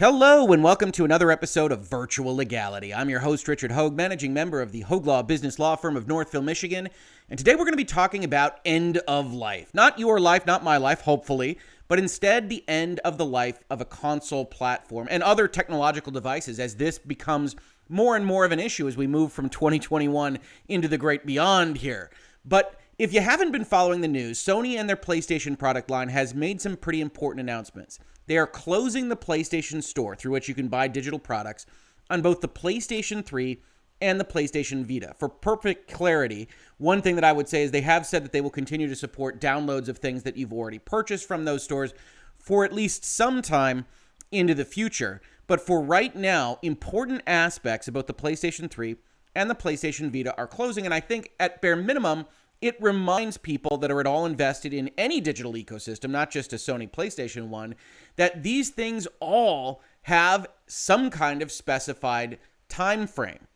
Hello and welcome to another episode of Virtual Legality. I'm your host, Richard Hoeg, managing member of the Hoeg Law business law firm of Northville, Michigan. And today we're going to be talking about end of life. Not your life, not my life, hopefully, but instead the end of the life of a console platform and other technological devices as this becomes more and more of an issue as we move from 2021 into the great beyond here. But if you haven't been following the news, Sony and their PlayStation product line has made some pretty important announcements. They are closing the PlayStation Store through which you can buy digital products on both the PlayStation 3 and the PlayStation Vita. For perfect clarity, one thing that I would say is they have said that they will continue to support downloads of things that you've already purchased from those stores for at least some time into the future. But for right now, important aspects about the PlayStation 3 and the PlayStation Vita are closing, and I think at bare minimum, it reminds people that are at all invested in any digital ecosystem, not just a Sony PlayStation one, that these things all have some kind of specified time frame.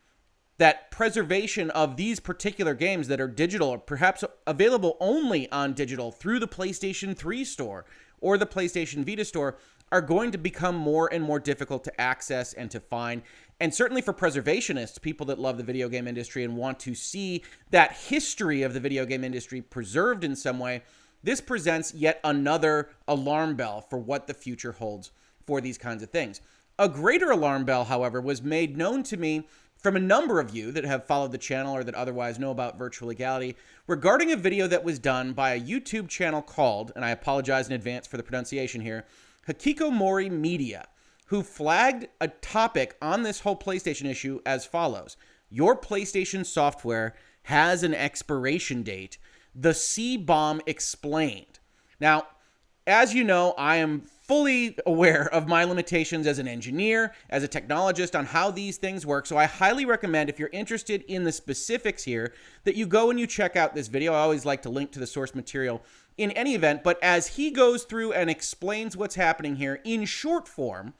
That preservation of these particular games that are digital or perhaps available only on digital through the PlayStation 3 store or the PlayStation Vita store are going to become more and more difficult to access and to find. And certainly for preservationists, people that love the video game industry and want to see that history of the video game industry preserved in some way, this presents yet another alarm bell for what the future holds for these kinds of things. A greater alarm bell, however, was made known to me from a number of you that have followed the channel or that otherwise know about virtual legality regarding a video that was done by a YouTube channel called, and I apologize in advance for the pronunciation here, Hikikomori Media, who flagged a topic on this whole PlayStation issue as follows. Your PlayStation software has an expiration date. The CBOMB explained. Now, as you know, I am fully aware of my limitations as an engineer, as a technologist on how these things work. So I highly recommend, if you're interested in the specifics here, that you go and you check out this video. I always like to link to the source material in any event. But as he goes through and explains what's happening here in short form,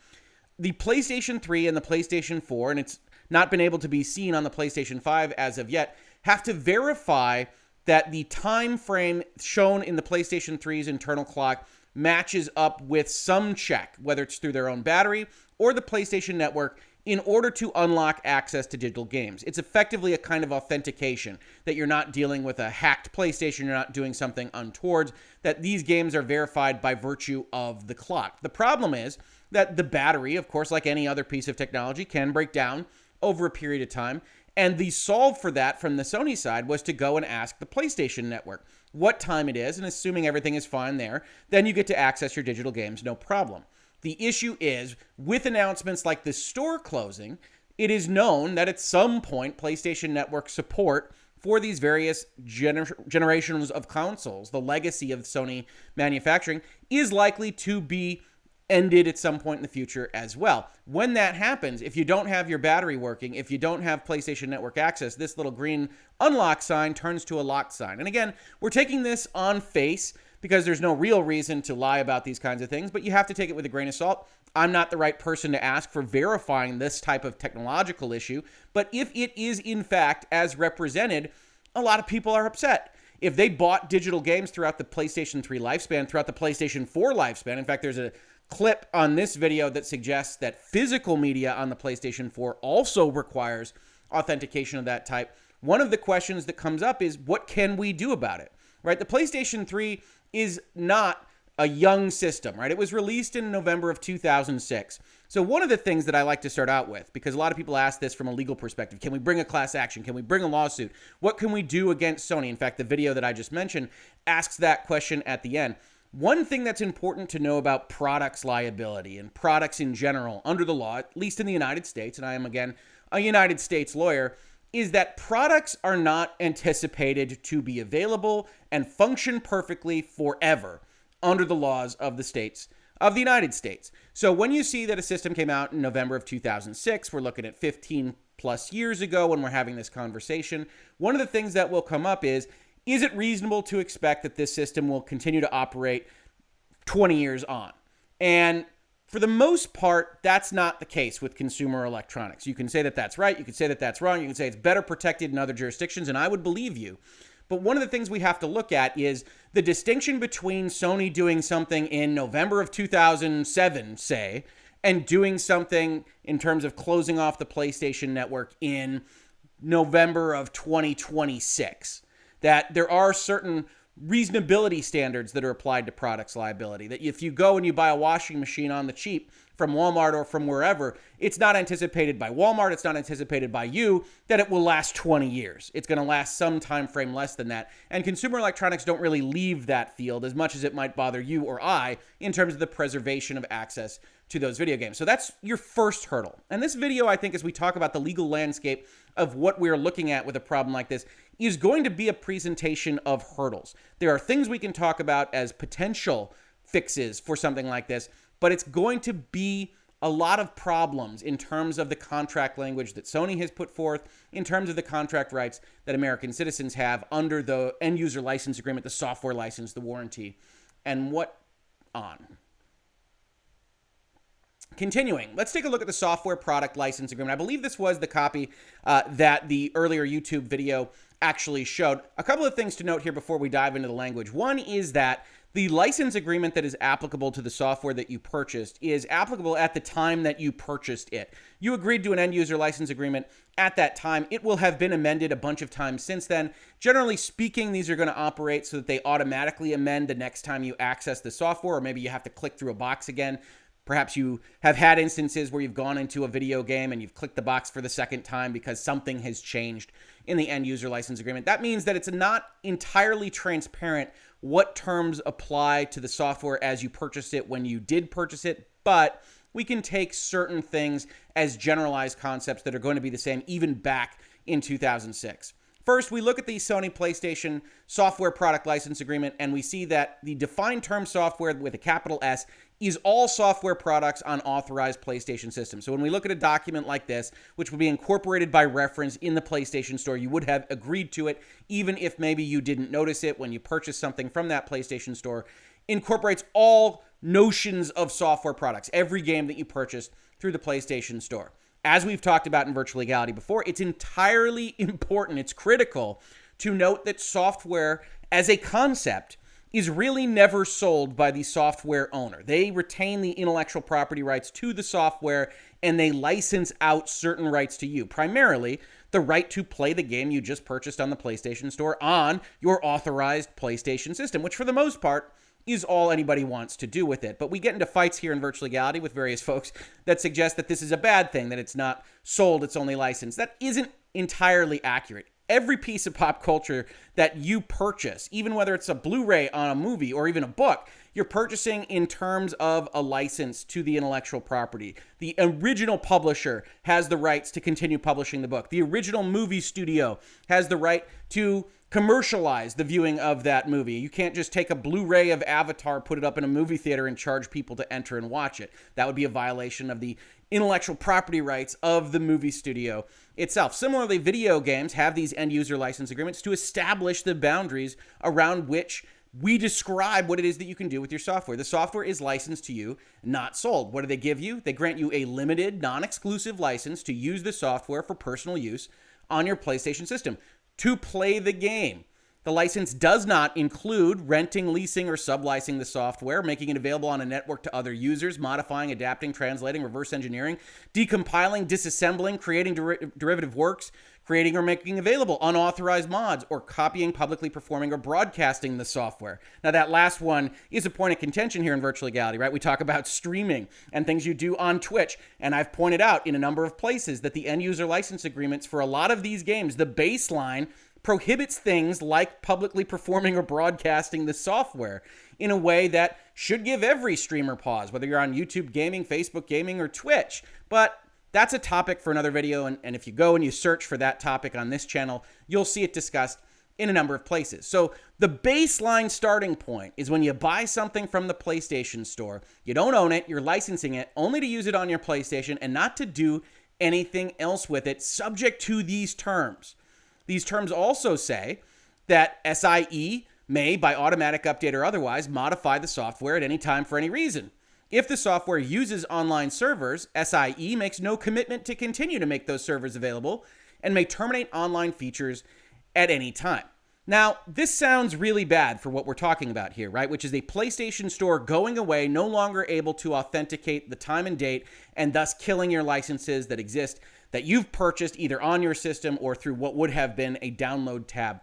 the PlayStation 3 and the PlayStation 4, and it's not been able to be seen on the PlayStation 5 as of yet, have to verify that the time frame shown in the PlayStation 3's internal clock matches up with some check, whether it's through their own battery or the PlayStation Network, in order to unlock access to digital games. It's effectively a kind of authentication that you're not dealing with a hacked PlayStation, you're not doing something untoward, that these games are verified by virtue of the clock. The problem is that the battery, of course, like any other piece of technology, can break down over a period of time. And the solve for that from the Sony side was to go and ask the PlayStation Network what time it is, and assuming everything is fine there, then you get to access your digital games, no problem. The issue is, with announcements like the store closing, it is known that at some point PlayStation Network support for these various generations of consoles, the legacy of Sony manufacturing, is likely to be ended at some point in the future as well. When that happens, if you don't have your battery working, if you don't have PlayStation Network access, this little green unlock sign turns to a locked sign. And again, we're taking this on face because there's no real reason to lie about these kinds of things, but you have to take it with a grain of salt. I'm not the right person to ask for verifying this type of technological issue, but if it is in fact as represented, a lot of people are upset. If they bought digital games throughout the PlayStation 3 lifespan, throughout the PlayStation 4 lifespan, in fact, there's a clip on this video that suggests that physical media on the PlayStation 4 also requires authentication of that type. One of the questions that comes up is, what can we do about it? Right? The PlayStation 3 is not a young system, right? It was released in November of 2006. So one of the things that I like to start out with, because a lot of people ask this from a legal perspective, can we bring a class action? Can we bring a lawsuit? What can we do against Sony? In fact, the video that I just mentioned asks that question at the end. One thing that's important to know about products liability and products in general under the law, at least in the United States, and I am, again, a United States lawyer, is that products are not anticipated to be available and function perfectly forever under the laws of the states of the United States. So when you see that a system came out in November of 2006, we're looking at 15 plus years ago when we're having this conversation, one of the things that will come up is it reasonable to expect that this system will continue to operate 20 years on? And for the most part, that's not the case with consumer electronics. You can say that that's right. You can say that that's wrong. You can say it's better protected in other jurisdictions, and I would believe you. But one of the things we have to look at is the distinction between Sony doing something in November of 2007, say, and doing something in terms of closing off the PlayStation Network in November of 2026. That there are certain reasonability standards that are applied to products liability. That if you go and you buy a washing machine on the cheap from Walmart or from wherever, it's not anticipated by Walmart, it's not anticipated by you that it will last 20 years. It's going to last some time frame less than that. And consumer electronics don't really leave that field as much as it might bother you or I in terms of the preservation of access to those video games. So that's your first hurdle. And this video, I think, as we talk about the legal landscape of what we're looking at with a problem like this, is going to be a presentation of hurdles. There are things we can talk about as potential fixes for something like this, but it's going to be a lot of problems in terms of the contract language that Sony has put forth, in terms of the contract rights that American citizens have under the end user license agreement, the software license, the warranty, and what on. Continuing, let's take a look at the software product license agreement. I believe this was the copy that the earlier YouTube video actually showed. A couple of things to note here before we dive into the language. One is that the license agreement that is applicable to the software that you purchased is applicable at the time that you purchased it. You agreed to an end user license agreement at that time. It will have been amended a bunch of times since then. Generally speaking, these are going to operate so that they automatically amend the next time you access the software, or maybe you have to click through a box again. Perhaps you have had instances where you've gone into a video game and you've clicked the box for the second time because something has changed in the end user license agreement. That means that it's not entirely transparent what terms apply to the software as you purchased it when you did purchase it, but we can take certain things as generalized concepts that are going to be the same even back in 2006. First, we look at the Sony PlayStation software product license agreement, and we see that the defined term software with a capital S is all software products on authorized PlayStation systems. So when we look at a document like this, which would be incorporated by reference in the PlayStation Store, you would have agreed to it, even if maybe you didn't notice it when you purchased something from that PlayStation Store, incorporates all notions of software products, every game that you purchased through the PlayStation Store. As we've talked about in Virtual Legality before, it's entirely important, it's critical to note that software as a concept is really never sold by the software owner. They retain the intellectual property rights to the software and they license out certain rights to you, primarily the right to play the game you just purchased on the PlayStation Store on your authorized PlayStation system, which for the most part is all anybody wants to do with it. But we get into fights here in Virtual Legality with various folks that suggest that this is a bad thing, that it's not sold, it's only licensed. That isn't entirely accurate. Every piece of pop culture that you purchase, even whether it's a Blu-ray on a movie or even a book, you're purchasing in terms of a license to the intellectual property. The original publisher has the rights to continue publishing the book. The original movie studio has the right to commercialize the viewing of that movie. You can't just take a Blu-ray of Avatar, put it up in a movie theater, and charge people to enter and watch it. That would be a violation of the intellectual property rights of the movie studio itself. Similarly, video games have these end-user license agreements to establish the boundaries around which we describe what it is that you can do with your software. The software is licensed to you, not sold. What do they give you? They grant you a limited, non-exclusive license to use the software for personal use on your PlayStation system to play the game. The license does not include renting, leasing, or sublicensing the software, making it available on a network to other users, modifying, adapting, translating, reverse engineering, decompiling, disassembling, creating derivative works, creating or making available unauthorized mods, or copying, publicly performing, or broadcasting the software. Now, that last one is a point of contention here in Virtual Legality, right? We talk about streaming and things you do on Twitch, and I've pointed out in a number of places that the end-user license agreements for a lot of these games, the baseline prohibits things like publicly performing or broadcasting the software in a way that should give every streamer pause, whether you're on YouTube gaming, Facebook gaming, or Twitch. But that's a topic for another video, and if you go and you search for that topic on this channel, you'll see it discussed in a number of places. So the baseline starting point is when you buy something from the PlayStation Store, you don't own it, you're licensing it only to use it on your PlayStation and not to do anything else with it, subject to these terms. These terms also say that SIE may, by automatic update or otherwise, modify the software at any time for any reason. If the software uses online servers, SIE makes no commitment to continue to make those servers available and may terminate online features at any time. Now, this sounds really bad for what we're talking about here, right? Which is a PlayStation Store going away, no longer able to authenticate the time and date, and thus killing your licenses that exist that you've purchased either on your system or through what would have been a download tab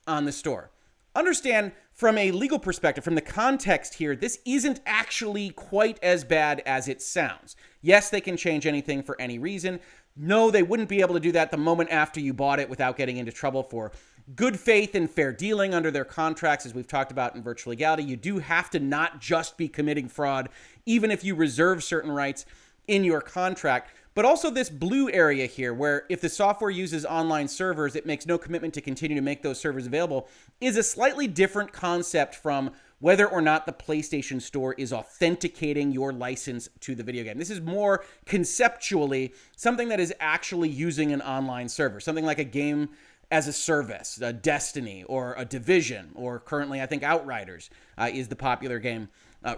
on the store. Understand, from a legal perspective, from the context here, this isn't actually quite as bad as it sounds. Yes, they can change anything for any reason. No, they wouldn't be able to do that the moment after you bought it without getting into trouble for good faith and fair dealing under their contracts, as we've talked about in virtual legality. You do have to not just be committing fraud, even if you reserve certain rights in your contract. But also this blue area here, where if the software uses online servers, it makes no commitment to continue to make those servers available, is a slightly different concept from whether or not the PlayStation Store is authenticating your license to the video game. This is more conceptually something that is actually using an online server, something like a game as a service, a Destiny or a Division, or currently I think Outriders is the popular game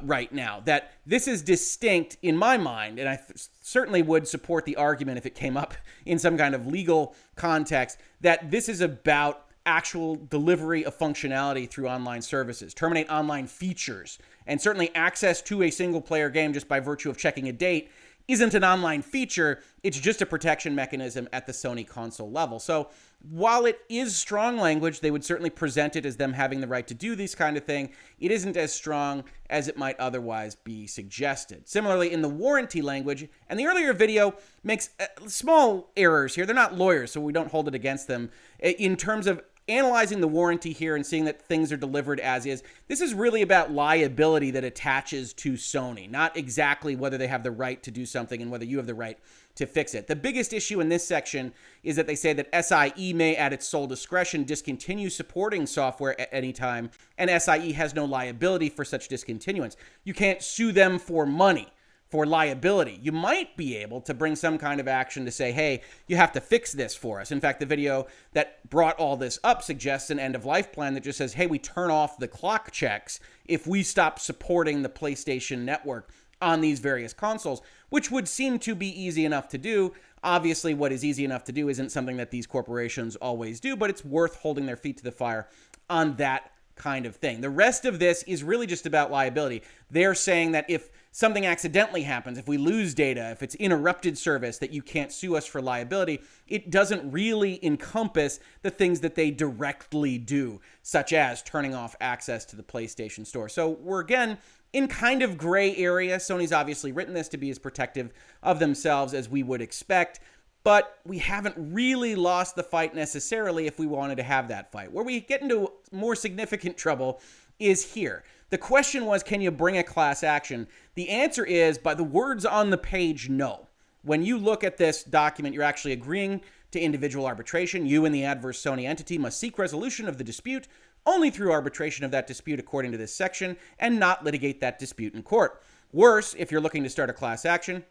right now. That this is distinct in my mind, and I certainly would support the argument if it came up in some kind of legal context, that this is about actual delivery of functionality through online services, terminate online features, and certainly access to a single player game just by virtue of checking a date isn't an online feature. It's just a protection mechanism at the Sony console level. So while it is strong language, they would certainly present it as them having the right to do this kind of thing. It isn't as strong as it might otherwise be suggested. Similarly, in the warranty language, and the earlier video makes small errors here. They're not lawyers, so we don't hold it against them. In terms of analyzing the warranty here and seeing that things are delivered as is, this is really about liability that attaches to Sony, not exactly whether they have the right to do something and whether you have the right to fix it. The biggest issue in this section is that they say that SIE may, at its sole discretion, discontinue supporting software at any time, and SIE has no liability for such discontinuance. You can't sue them for money, for liability. You might be able to bring some kind of action to say, hey, you have to fix this for us. In fact, the video that brought all this up suggests an end-of-life plan that just says, hey, we turn off the clock checks if we stop supporting the PlayStation Network on these various consoles, which would seem to be easy enough to do. Obviously, what is easy enough to do isn't something that these corporations always do, but it's worth holding their feet to the fire on that kind of thing. The rest of this is really just about liability. They're saying that if something accidentally happens, if we lose data, if it's interrupted service, that you can't sue us for liability. It doesn't really encompass the things that they directly do, such as turning off access to the PlayStation Store. So we're, again, in kind of gray area. Sony's obviously written this to be as protective of themselves as we would expect, but we haven't really lost the fight necessarily if we wanted to have that fight. Where we get into more significant trouble is here. The question was, can you bring a class action? The answer is, by the words on the page, no. When you look at this document, you're actually agreeing to individual arbitration. You and the adverse Sony entity must seek resolution of the dispute only through arbitration of that dispute according to this section, and not litigate that dispute in court. Worse, if you're looking to start a class action,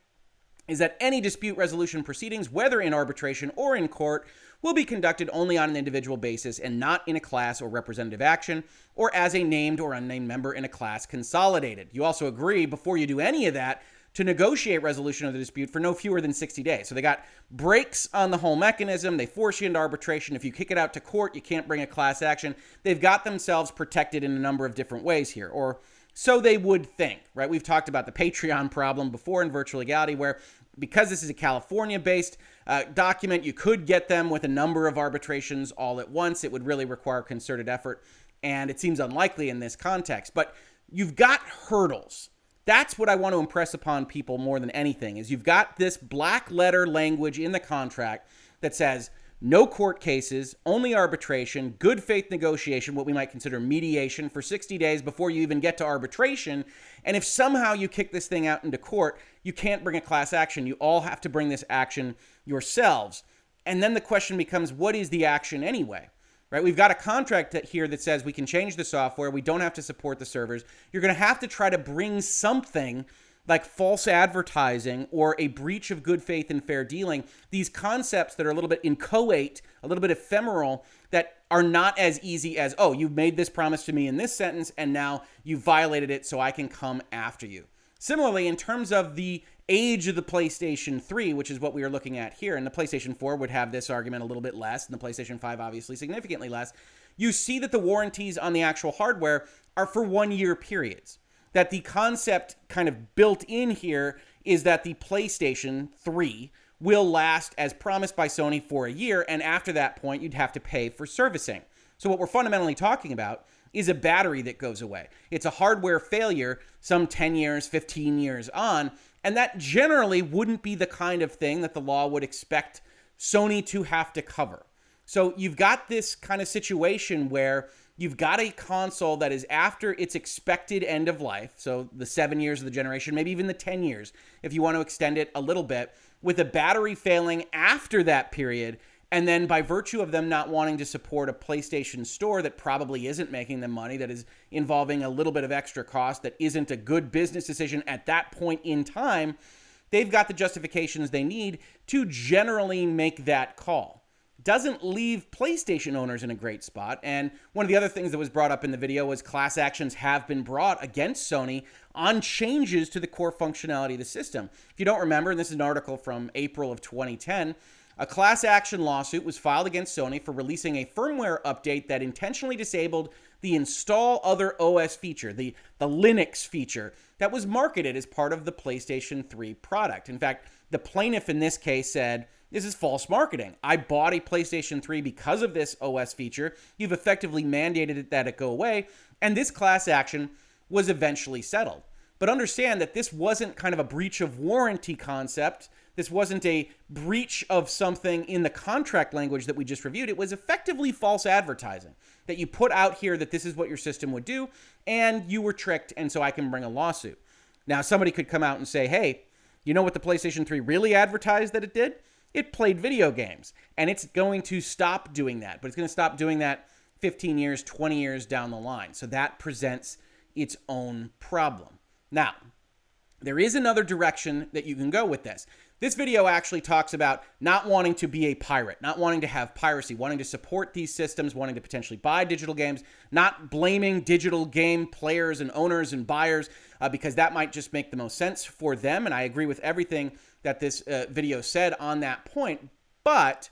is that any dispute resolution proceedings, whether in arbitration or in court, will be conducted only on an individual basis and not in a class or representative action, or as a named or unnamed member in a class consolidated. You also agree, before you do any of that, to negotiate resolution of the dispute for no fewer than 60 days. So they got brakes on the whole mechanism. They force you into arbitration. If you kick it out to court, you can't bring a class action. They've got themselves protected in a number of different ways here, or so they would think, right? We've talked about the Patreon problem before in virtual legality, where because this is a California-based document, you could get them with a number of arbitrations all at once. It would really require concerted effort, and it seems unlikely in this context. But you've got hurdles. That's what I want to impress upon people more than anything, is you've got this black letter language in the contract that says no court cases, only arbitration, good faith negotiation, what we might consider mediation, for 60 days before you even get to arbitration. And if somehow you kick this thing out into court, you can't bring a class action. You all have to bring this action yourselves. And then the question becomes, what is the action anyway? Right? We've got a contract here that says we can change the software. We don't have to support the servers. You're going to have to try to bring something like false advertising or a breach of good faith and fair dealing, these concepts that are a little bit inchoate, a little bit ephemeral, that are not as easy as, oh, you've made this promise to me in this sentence, and now you violated it, so I can come after you. Similarly, in terms of the age of the PlayStation 3, which is what we are looking at here, and the PlayStation 4 would have this argument a little bit less, and the PlayStation 5 obviously significantly less, you see that the warranties on the actual hardware are for 1-year periods. That the concept kind of built in here is that the PlayStation 3 will last as promised by Sony for a year, and after that point, you'd have to pay for servicing. So what we're fundamentally talking about is a battery that goes away. It's a hardware failure some 10 years, 15 years on, and that generally wouldn't be the kind of thing that the law would expect Sony to have to cover. So you've got this kind of situation where you've got a console that is after its expected end of life, so the 7 years of the generation, maybe even the 10 years, if you want to extend it a little bit, with a battery failing after that period, and then by virtue of them not wanting to support a PlayStation store that probably isn't making them money, that is involving a little bit of extra cost, that isn't a good business decision at that point in time, they've got the justifications they need to generally make that call. Doesn't leave PlayStation owners in a great spot. And one of the other things that was brought up in the video was class actions have been brought against Sony on changes to the core functionality of the system. If you don't remember, and this is an article from April of 2010, a class action lawsuit was filed against Sony for releasing a firmware update that intentionally disabled the install other OS feature, the Linux feature, that was marketed as part of the PlayStation 3 product. In fact, the plaintiff in this case said, "This is false marketing. I bought a PlayStation 3 because of this OS feature. You've effectively mandated that it go away." And this class action was eventually settled. But understand that this wasn't kind of a breach of warranty concept. This wasn't a breach of something in the contract language that we just reviewed. It was effectively false advertising that you put out here that this is what your system would do, and you were tricked, and so I can bring a lawsuit. Now, somebody could come out and say, hey, you know what the PlayStation 3 really advertised that it did? It played video games, and it's going to stop doing that, but it's going to stop doing that 15 years, 20 years down the line. So that presents its own problem. Now, there is another direction that you can go with this. This video actually talks about not wanting to be a pirate, not wanting to have piracy, wanting to support these systems, wanting to potentially buy digital games, not blaming digital game players and owners and buyers because that might just make the most sense for them. And I agree with everything that this video said on that point. But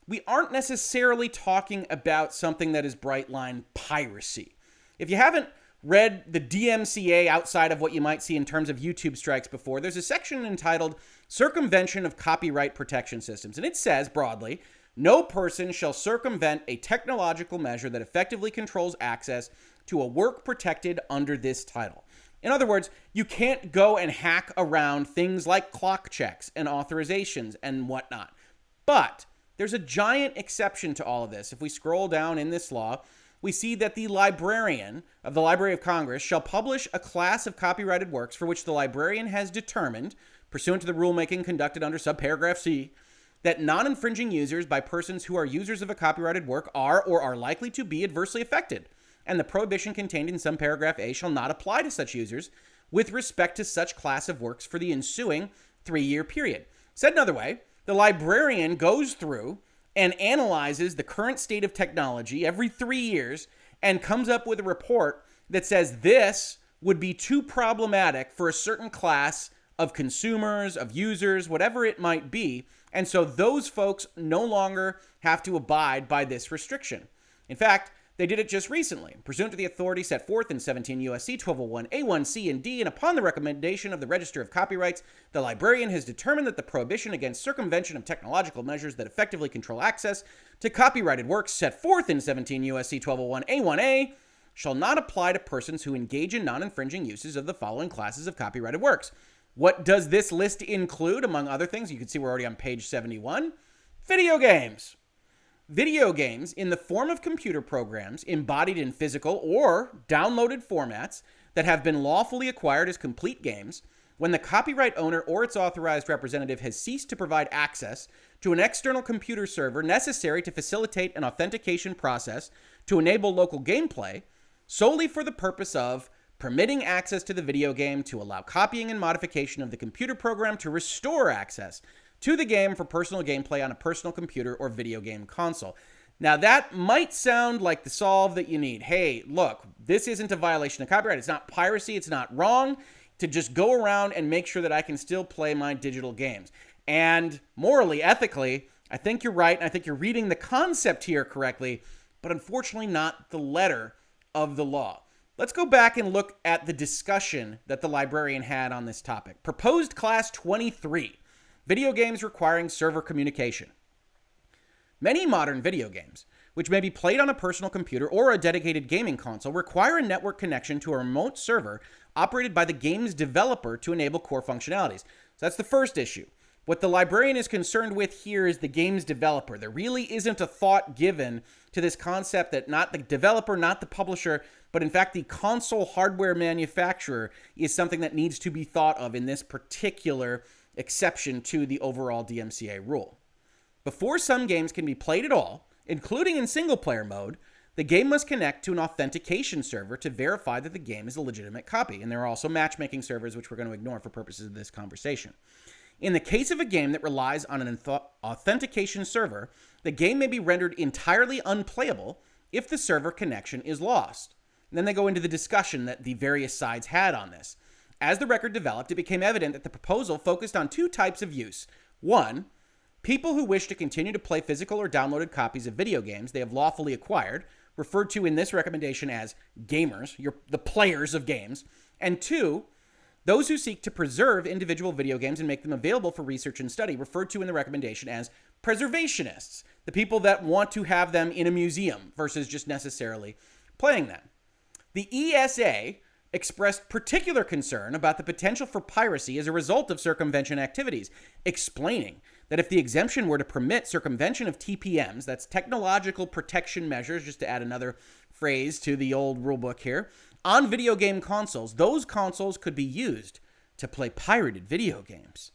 we aren't necessarily talking about something that is bright line piracy. If you haven't read the DMCA outside of what you might see in terms of YouTube strikes before, there's a section entitled Circumvention of Copyright Protection Systems. And it says broadly, no person shall circumvent a technological measure that effectively controls access to a work protected under this title. In other words, you can't go and hack around things like clock checks and authorizations and whatnot. But there's a giant exception to all of this. If we scroll down in this law, we see that the librarian of the Library of Congress shall publish a class of copyrighted works for which the librarian has determined, pursuant to the rulemaking conducted under subparagraph C, that non-infringing users by persons who are users of a copyrighted work are or are likely to be adversely affected, and the prohibition contained in subparagraph A shall not apply to such users with respect to such class of works for the ensuing 3-year period. Said another way, the librarian goes through and analyzes the current state of technology every 3 years and comes up with a report that says this would be too problematic for a certain class of consumers, of users, whatever it might be. And so those folks no longer have to abide by this restriction. In fact, they did it just recently, pursuant to the authority set forth in 17 U.S.C. 1201 A1 C and D, and upon the recommendation of the Register of Copyrights, the librarian has determined that the prohibition against circumvention of technological measures that effectively control access to copyrighted works set forth in 17 U.S.C. 1201 A1A shall not apply to persons who engage in non-infringing uses of the following classes of copyrighted works. What does this list include, among other things? You can see we're already on page 71. Video games. Video games in the form of computer programs embodied in physical or downloaded formats that have been lawfully acquired as complete games when the copyright owner or its authorized representative has ceased to provide access to an external computer server necessary to facilitate an authentication process to enable local gameplay solely for the purpose of permitting access to the video game to allow copying and modification of the computer program to restore access to the game for personal gameplay on a personal computer or video game console. Now, that might sound like the solve that you need. Hey, look, this isn't a violation of copyright. It's not piracy. It's not wrong to just go around and make sure that I can still play my digital games. And morally, ethically, I think you're right, and I think you're reading the concept here correctly, but unfortunately not the letter of the law. Let's go back and look at the discussion that the librarian had on this topic. Proposed Class 23, video games requiring server communication. Many modern video games, which may be played on a personal computer or a dedicated gaming console, require a network connection to a remote server operated by the game's developer to enable core functionalities. So that's the first issue. What the librarian is concerned with here is the game's developer. There really isn't a thought given to this concept that not the developer, not the publisher, but in fact the console hardware manufacturer is something that needs to be thought of in this particular exception to the overall DMCA rule. Before some games can be played at all, including in single-player mode, the game must connect to an authentication server to verify that the game is a legitimate copy. And there are also matchmaking servers, which we're going to ignore for purposes of this conversation. In the case of a game that relies on an authentication server, the game may be rendered entirely unplayable if the server connection is lost. And then they go into the discussion that the various sides had on this. As the record developed, it became evident that the proposal focused on two types of use. One, people who wish to continue to play physical or downloaded copies of video games they have lawfully acquired, referred to in this recommendation as gamers, the players of games. And two, those who seek to preserve individual video games and make them available for research and study, referred to in the recommendation as preservationists, the people that want to have them in a museum versus just necessarily playing them. The ESA expressed particular concern about the potential for piracy as a result of circumvention activities, explaining that if the exemption were to permit circumvention of TPMs, that's technological protection measures, just to add another phrase to the old rulebook here, on video game consoles, those consoles could be used to play pirated video games.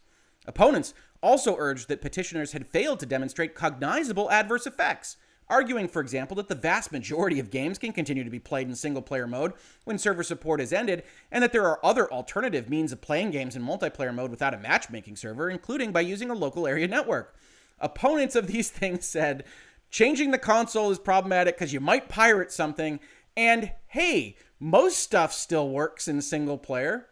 Opponents also urged that petitioners had failed to demonstrate cognizable adverse effects, arguing, for example, that the vast majority of games can continue to be played in single-player mode when server support has ended, and that there are other alternative means of playing games in multiplayer mode without a matchmaking server, including by using a local area network. Opponents of these things said, changing the console is problematic because you might pirate something, and hey, most stuff still works in single player.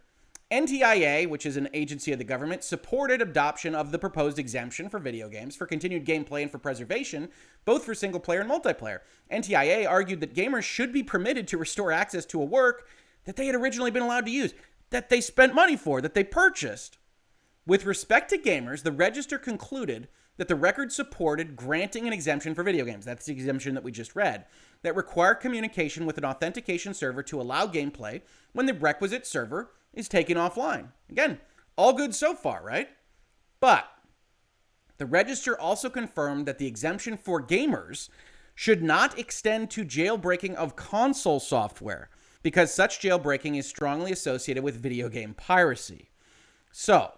NTIA, which is an agency of the government, supported adoption of the proposed exemption for video games for continued gameplay and for preservation, both for single player and multiplayer. NTIA argued that gamers should be permitted to restore access to a work that they had originally been allowed to use, that they spent money for, that they purchased. With respect to gamers, the register concluded that the record supported granting an exemption for video games, that's the exemption that we just read, that require communication with an authentication server to allow gameplay when the requisite server is taken offline. Again, all good so far, right? But the register also confirmed that the exemption for gamers should not extend to jailbreaking of console software, because such jailbreaking is strongly associated with video game piracy. So,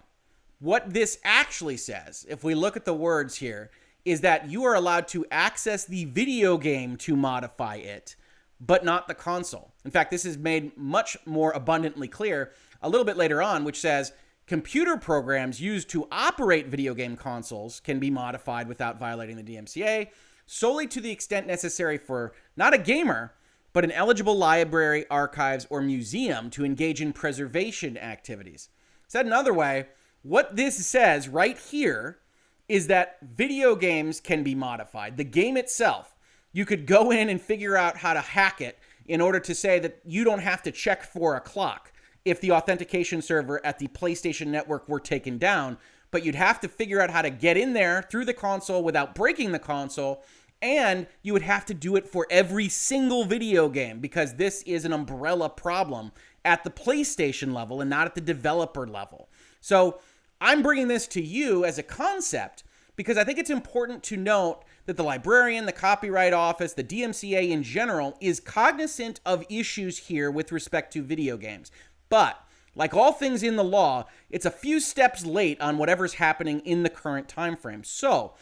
what this actually says, if we look at the words here, is that you are allowed to access the video game to modify it, but not the console. In fact, this is made much more abundantly clear a little bit later on, which says computer programs used to operate video game consoles can be modified without violating the DMCA, solely to the extent necessary for not a gamer, but an eligible library, archives, or museum to engage in preservation activities. Said another way, what this says right here is that video games can be modified. The game itself, you could go in and figure out how to hack it in order to say that you don't have to check for a clock if the authentication server at the PlayStation Network were taken down, but you'd have to figure out how to get in there through the console without breaking the console, and you would have to do it for every single video game because this is an umbrella problem at the PlayStation level and not at the developer level. So I'm bringing this to you as a concept because I think it's important to note that the librarian, the Copyright Office, the DMCA in general is cognizant of issues here with respect to video games. But like all things in the law, it's a few steps late on whatever's happening in the current time frame. So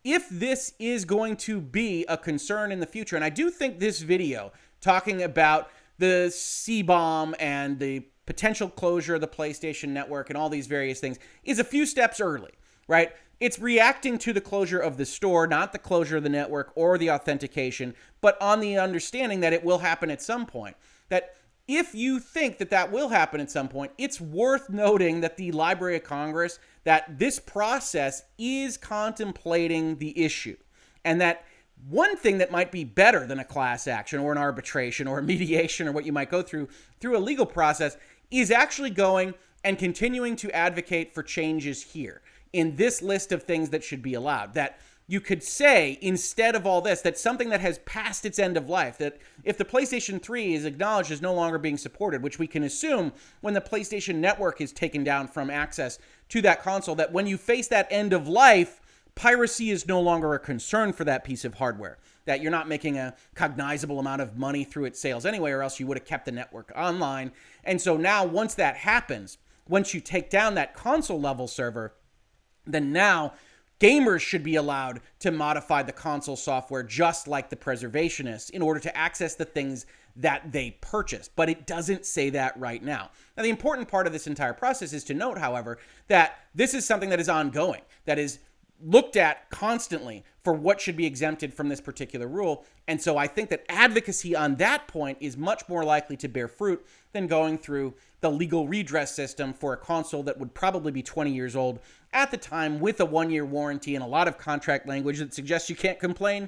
if this is going to be a concern in the future, and I do think this video talking about the CBOMB and the potential closure of the PlayStation Network and all these various things is a few steps early, right? It's reacting to the closure of the store, not the closure of the network or the authentication, but on the understanding that it will happen at some point. That if you think that that will happen at some point, it's worth noting that the Library of Congress, that this process is contemplating the issue, and that one thing that might be better than a class action or an arbitration or a mediation or what you might go through a legal process is actually going and continuing to advocate for changes here in this list of things that should be allowed. That you could say, instead of all this, that something that has passed its end of life, that if the PlayStation 3 is acknowledged as no longer being supported, which we can assume when the PlayStation Network is taken down from access to that console, that when you face that end of life, piracy is no longer a concern for that piece of hardware, that you're not making a cognizable amount of money through its sales anyway, or else you would have kept the network online. And so now once that happens, once you take down that console level server, then now gamers should be allowed to modify the console software just like the preservationists in order to access the things that they purchased. But it doesn't say that right now. Now, the important part of this entire process is to note, however, that this is something that is ongoing, that is looked at constantly for what should be exempted from this particular rule. And so I think that advocacy on that point is much more likely to bear fruit than going through the legal redress system for a console that would probably be 20 years old at the time, with a 1-year warranty and a lot of contract language that suggests you can't complain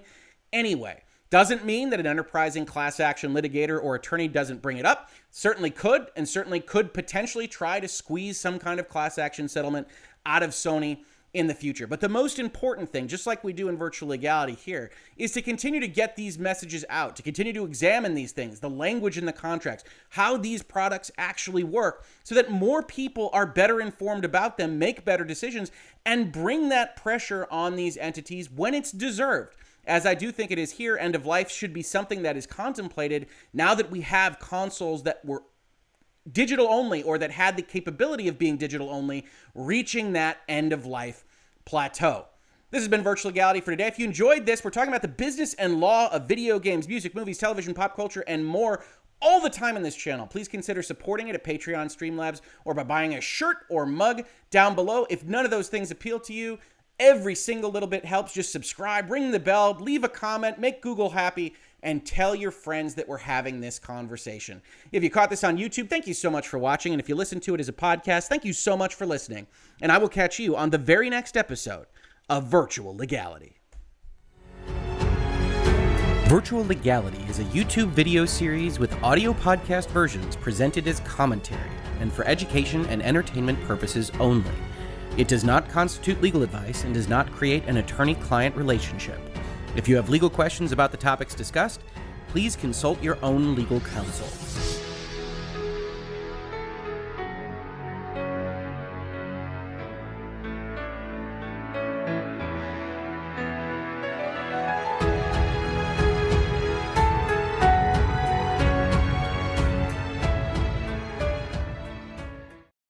anyway. Doesn't mean that an enterprising class action litigator or attorney doesn't bring it up. Certainly could, and certainly could potentially try to squeeze some kind of class action settlement out of Sony in the future. But the most important thing, just like we do in virtual legality here, is to continue to get these messages out, to continue to examine these things, the language in the contracts, how these products actually work, so that more people are better informed about them, make better decisions, and bring that pressure on these entities when it's deserved. As I do think it is here, end of life should be something that is contemplated now that we have consoles that were digital only, or that had the capability of being digital only, reaching that end of life plateau. This has been Virtual Legality for today. If you enjoyed this, we're talking about the business and law of video games, music, movies, television, pop culture, and more all the time on this channel. Please consider supporting it at Patreon, Streamlabs, or by buying a shirt or mug down below. If none of those things appeal to you, every single little bit helps. Just subscribe, ring the bell, leave a comment, make Google happy, and tell your friends that we're having this conversation. If you caught this on YouTube, thank you so much for watching. And if you listen to it as a podcast, thank you so much for listening. And I will catch you on the very next episode of Virtual Legality. Virtual Legality is a YouTube video series with audio podcast versions presented as commentary and for education and entertainment purposes only. It does not constitute legal advice and does not create an attorney-client relationship. If you have legal questions about the topics discussed, please consult your own legal counsel.